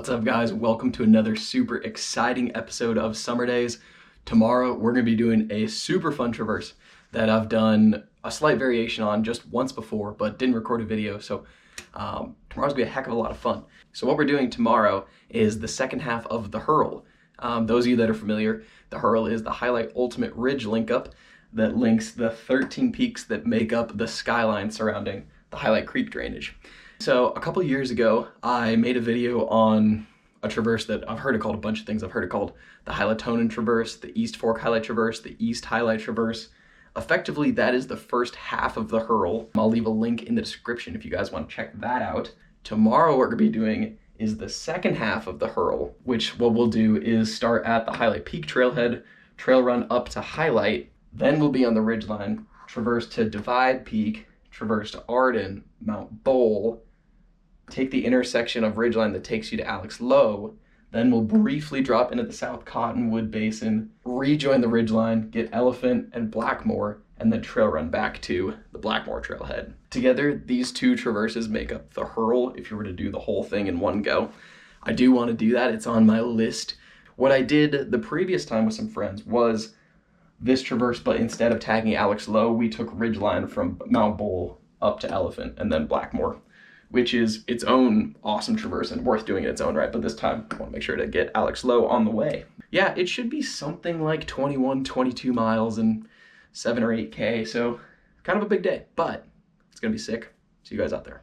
What's up, guys? Welcome to another super exciting episode of Summer Days. Tomorrow we're going to be doing a super fun traverse that I've done a slight variation on just once before, but didn't record a video, so tomorrow's going to be a heck of a lot of fun. So what we're doing tomorrow is the second half of the Hurl. Those of you that are familiar, the Hurl is the Hyalite Ultimate Ridge link up that links the 13 peaks that make up the skyline surrounding the Hyalite Creek drainage. So a couple years ago, I made a video on a traverse that I've heard it called a bunch of things. I've heard it called the Hylatonin Traverse, the East Fork Hyalite Traverse, the East Hyalite Traverse. Effectively, that is the first half of the Hurl. I'll leave a link in the description if you guys want to check that out. Tomorrow, what we're going to be doing is the second half of the Hurl, which what we'll do is start at the Hyalite Peak trailhead, trail run up to Hyalite, then we'll be on the ridgeline, traverse to Divide Peak, traverse to Arden, Mount Bole, take the intersection of ridgeline that takes you to Lowe, then we'll briefly drop into the South Cottonwood Basin, rejoin the ridgeline, get Elephant and Blackmore, and then trail run back to the Blackmore trailhead. Together, these two traverses make up the Hurl if you were to do the whole thing in one go. I do want to do that. It's on my list. What I did the previous time with some friends was this traverse, but instead of tagging Lowe, we took ridgeline from Mount Bole up to Elephant and then Blackmore, which is its own awesome traverse and worth doing in its own right. But this time, I want to make sure to get Lowe on the way. Yeah, it should be something like 21, 22 miles and 7 or 8K. So kind of a big day, but it's going to be sick. See you guys out there.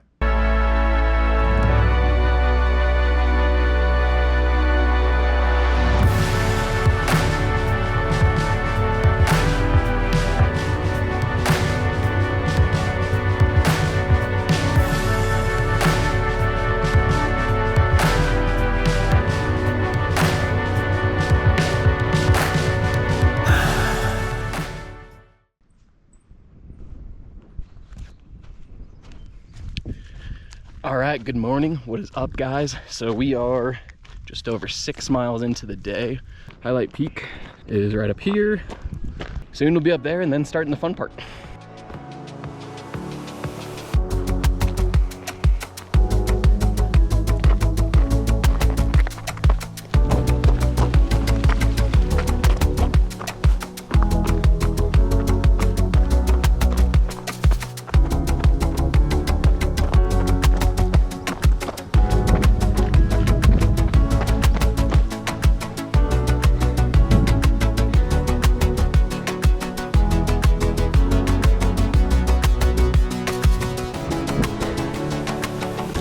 All right, good morning. What is up, guys? So we are just over 6 miles into the day. Hyalite Peak is right up here. Soon we'll be up there and then starting the fun part.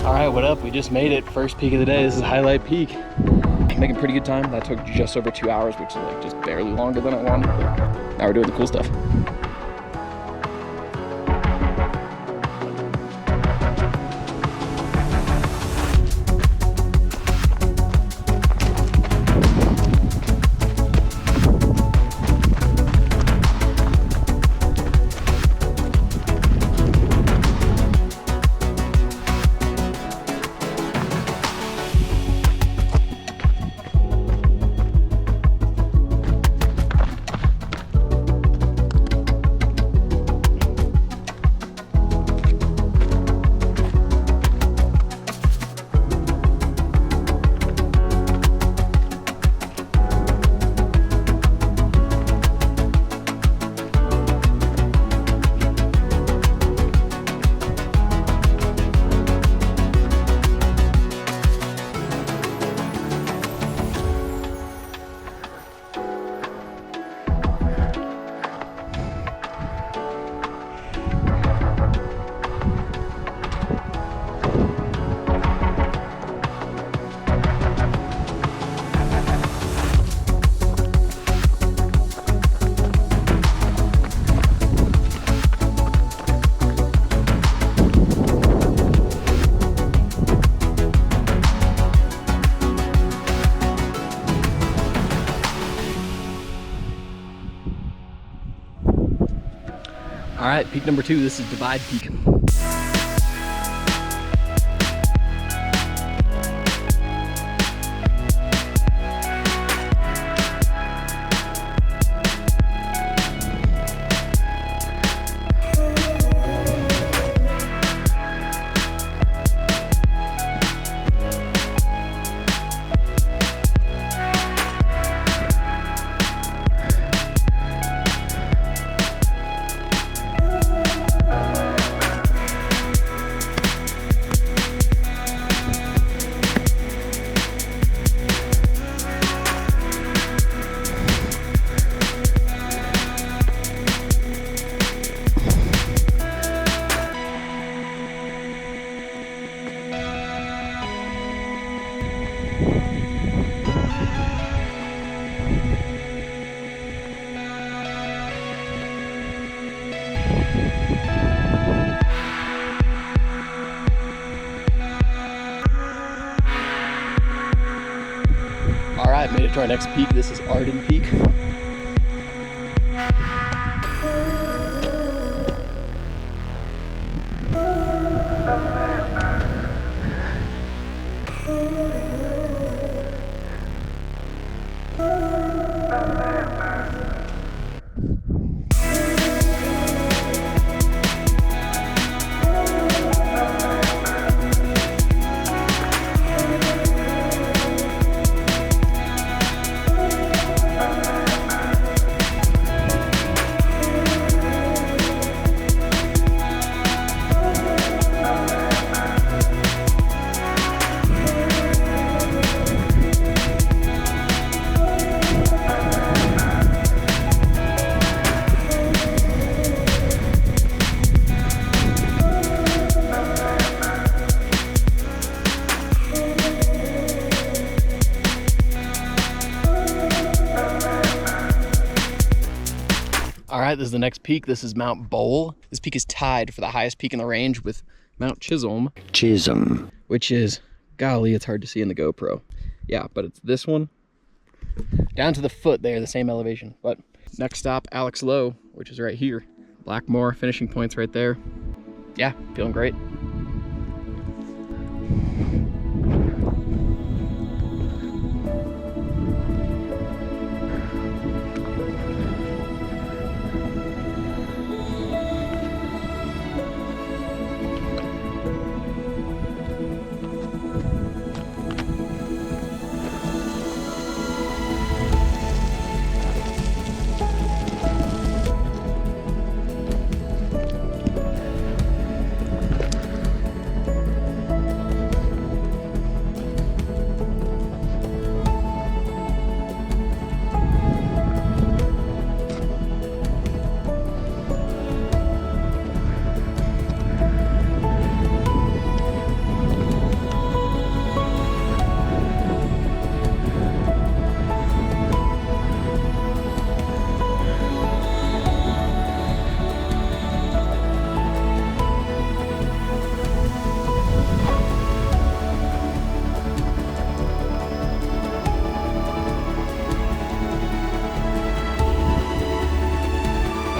All right, what up? We just made it. First peak of the day. This is Hyalite Peak. Making pretty good time. That took just over 2 hours, which is like just barely longer than I wanted. Now we're doing the cool stuff. All right, peak number 2, this is Divide Peak. All right, made it to our next peak. This is Arden Peak. All right, this is the next peak. This is Mount Bole. This peak is tied for the highest peak in the range with Mount Chisholm, which is, golly, it's hard to see in the GoPro. Yeah, but it's this one. Down to the foot there, the same elevation. But next stop, Lowe, which is right here. Blackmore, finishing points right there. Yeah, feeling great.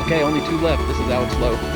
Okay, only 2 left. This is Elapsed Lowe.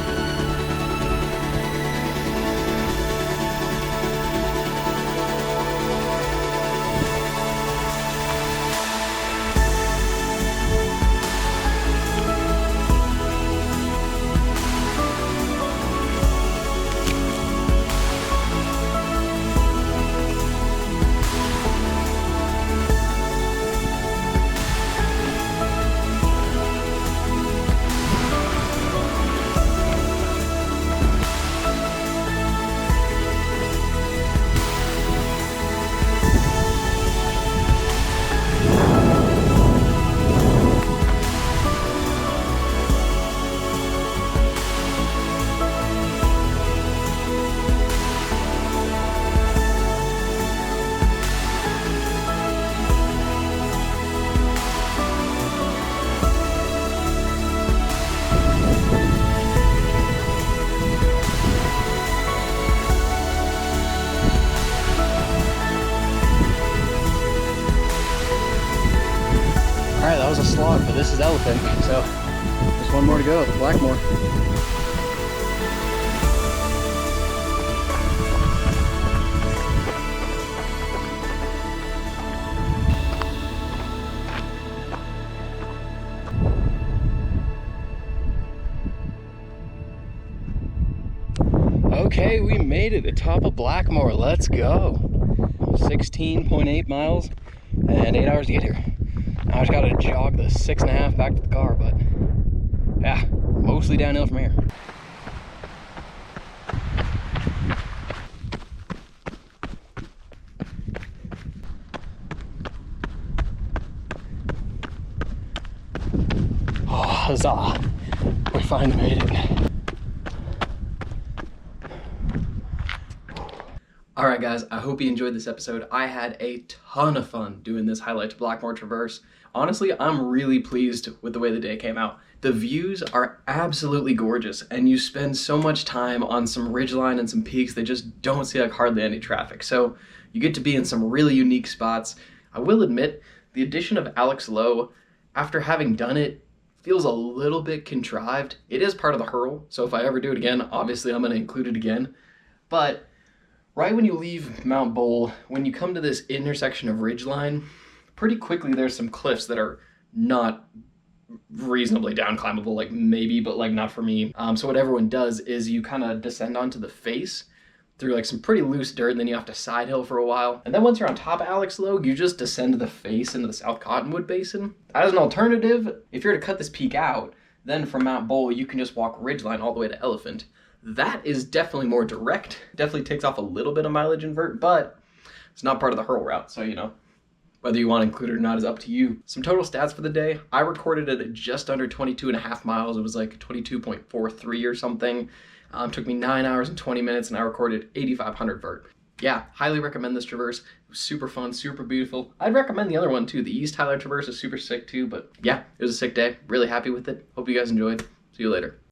Alright, that was a slog, but this is Elephant, so just one more to go, the Blackmore. Okay, we made it, the top of Blackmore, let's go. 16.8 miles and 8 hours to get here. Now I just gotta jog the 6.5 back to the car, but yeah, mostly downhill from here. Oh, huzzah, we finally made it. All right, guys, I hope you enjoyed this episode. I had a ton of fun doing this Hyalite to Blackmore traverse. Honestly, I'm really pleased with the way the day came out. The views are absolutely gorgeous, and you spend so much time on some ridgeline and some peaks that just don't see like hardly any traffic. So you get to be in some really unique spots. I will admit, the addition of Alex Lowe, after having done it, feels a little bit contrived. It is part of the hurl, so if I ever do it again, obviously I'm going to include it again. But right when you leave Mount Bole, when you come to this intersection of ridgeline, pretty quickly there's some cliffs that are not reasonably down climbable, like maybe, but like not for me. So what everyone does is you kind of descend onto the face through like some pretty loose dirt, and then you have to side hill for a while. And then once you're on top of Alex Lowe, you just descend to the face into the South Cottonwood Basin. As an alternative, if you're to cut this peak out, then from Mount Bole, you can just walk ridgeline all the way to Elephant. That is definitely more direct, definitely takes off a little bit of mileage invert, but it's not part of the hurl route, so you know. Whether you want to include it or not is up to you. Some total stats for the day. I recorded it at just under 22.5 miles. It was like 22.43 or something. Took me 9 hours and 20 minutes, and I recorded 8,500 vert. Yeah, highly recommend this traverse. It was super fun, super beautiful. I'd recommend the other one too. The East Tyler traverse is super sick too, but yeah, it was a sick day. Really happy with it. Hope you guys enjoyed. See you later.